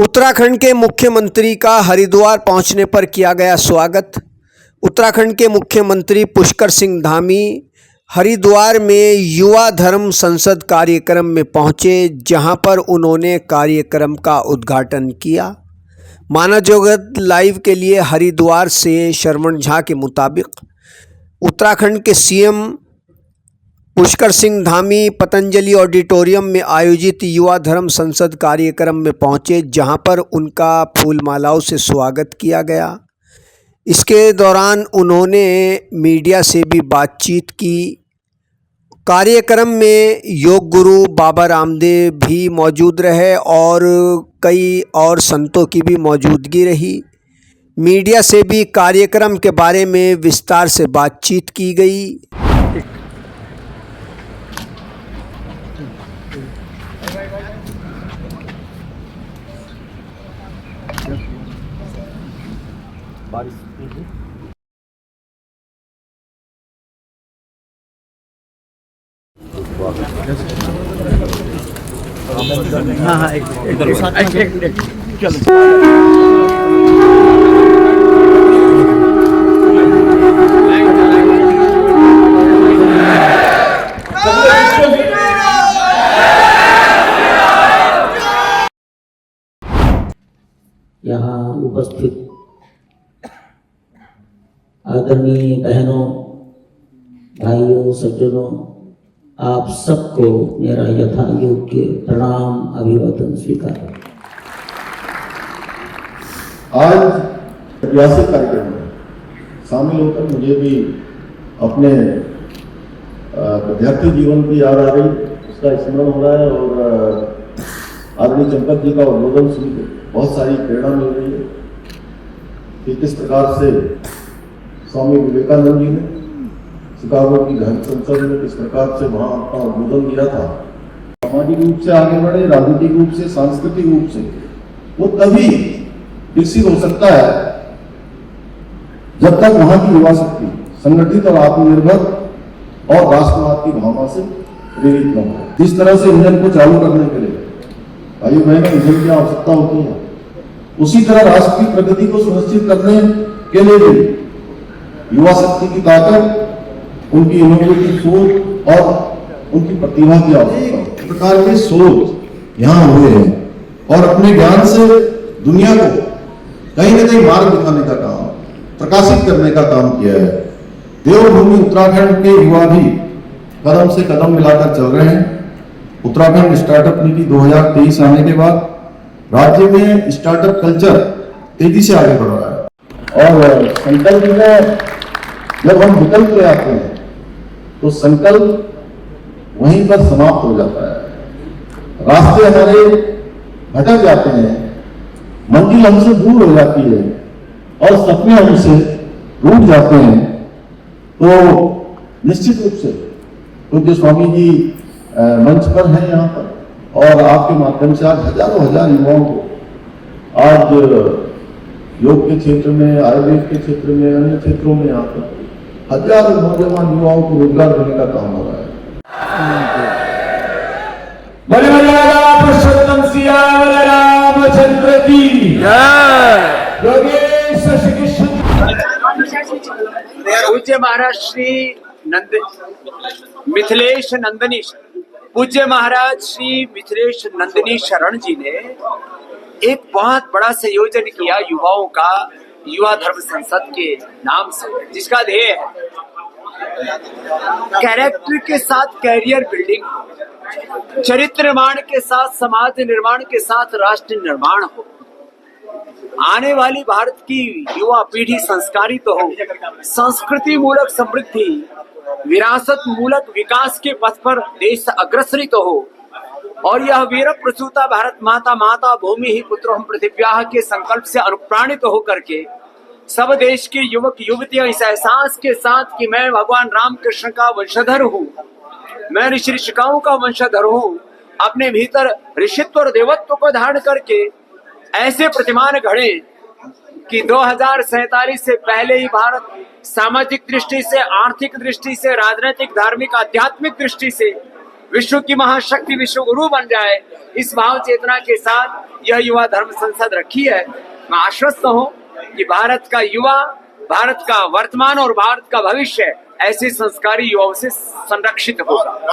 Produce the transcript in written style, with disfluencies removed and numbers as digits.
उत्तराखंड के मुख्यमंत्री का हरिद्वार पहुंचने पर किया गया स्वागत। उत्तराखंड के मुख्यमंत्री पुष्कर सिंह धामी हरिद्वार में युवा धर्म संसद कार्यक्रम में पहुंचे, जहां पर उन्होंने कार्यक्रम का उद्घाटन किया। मानव जगत लाइव के लिए हरिद्वार से शरवण झा के मुताबिक उत्तराखंड के सीएम पुष्कर सिंह धामी पतंजलि ऑडिटोरियम में आयोजित युवा धर्म संसद कार्यक्रम में पहुंचे, जहां पर उनका फूल मालाओं से स्वागत किया गया। इसके दौरान उन्होंने मीडिया से भी बातचीत की। कार्यक्रम में योग गुरु बाबा रामदेव भी मौजूद रहे और कई और संतों की भी मौजूदगी रही। मीडिया से भी कार्यक्रम के बारे में विस्तार से बातचीत की गई। हाँ एक चलो। यहाँ उपस्थित आदरणीय बहनों, भाइयों, सज्जनों, आप सबको मेरा यथा योग्य प्रणाम अभिवादन स्वीकार। आज ऐतिहासिक कार्यक्रम में शामिल होकर मुझे भी अपने विद्यार्थी जीवन की याद आ रही, उसका स्मरण हो रहा है और आदरणीय चंपक जी का उद्बोधन सुनकर बहुत सारी प्रेरणा मिल रही है कि किस प्रकार से स्वामी विवेकानंद जी ने शिकागो की धर्म संसद में किस प्रकार से वहां अपना उद्बोधन दिया था। सामाजिक रूप से आगे बढ़े, राजनीतिक रूप से, सांस्कृतिक रूप से वो तभी विकसित हो सकता है जब तक वहां की युवा शक्ति संगठित और आत्मनिर्भर और राष्ट्रवाद की भावना से प्रेरित न हो। जिस तरह से इंजन को चालू करने के लिए भाइयों बहनों इंजन की आवश्यकता होती है, उसी तरह राष्ट्र की प्रगति को सुनिश्चित करने के लिए भी युवा शक्ति की ताकत, उनकी इनोवेटिव सोच और उनकी प्रतिभा की आवश्यकता। प्रकार के शोध यहाँ हुए हैं और अपने ज्ञान से दुनिया को कहीं न कहीं मार्ग दिखाने का काम, प्रकाशित करने का काम किया है। देवभूमि उत्तराखंड के युवा भी कदम से कदम मिलाकर चल रहे हैं। उत्तराखंड स्टार्टअप नीति 2023 आने के बाद राज्य में स्टार्टअप कल्चर तेजी से आगे बढ़ रहा है और संकल्प में जब हम विकल्प ले आते हैं तो संकल्प वहीं पर समाप्त हो जाता है। रास्ते हमारे भटक जाते हैं, मंजिल हमसे दूर हो जाती है और सपने हमसे टूट जाते हैं। तो निश्चित रूप से पूज्य स्वामी जी मंच पर हैं यहाँ पर और आपके माध्यम से आज हजारों हजार युवाओं को आज योग के क्षेत्र में, आयुर्वेद के क्षेत्र में, अन्य क्षेत्रों में यहाँ पर हजारों नौजवान युवाओं को रोजगार देने का काम हो रहा है। रामचंद्र की पूज्य महाराज श्री मिथिलेश नंदनी, पूज्य महाराज श्री मिथिलेश नंदनी शरण जी ने एक बहुत बड़ा संयोजन किया युवाओं का, युवा धर्म संसद के नाम से, जिसका ध्येय है कैरेक्टर के साथ कैरियर बिल्डिंग, चरित्र निर्माण के साथ समाज निर्माण के साथ राष्ट्र निर्माण हो। आने वाली भारत की युवा पीढ़ी संस्कारित तो हो, संस्कृति मूलक समृद्धि, विरासत मूलक विकास के पथ पर देश अग्रसरित तो हो और यह वीर प्रसूता भारत माता, माता भूमि ही पुत्रोहम पृथिव्याः के संकल्प से अनुप्राणित होकर के सब देश के युवक युवतियां इस एहसास के साथ कि मैं भगवान राम कृष्ण का वंशधर हूँ, मैं ऋषि ऋषिकाओं का वंशधर हूँ, अपने भीतर ऋषित्व और देवत्व को धारण करके ऐसे प्रतिमान घड़े कि 2047 से पहले ही भारत सामाजिक दृष्टि से, आर्थिक दृष्टि से, राजनीतिक, धार्मिक, आध्यात्मिक दृष्टि से विश्व की महाशक्ति विश्व गुरु बन जाए, इस भाव चेतना के साथ यह युवा धर्म संसद रखी है। मैं आश्वस्त हूं कि भारत का युवा, भारत का वर्तमान और भारत का भविष्य ऐसे संस्कारी युवाओं से संरक्षित होगा।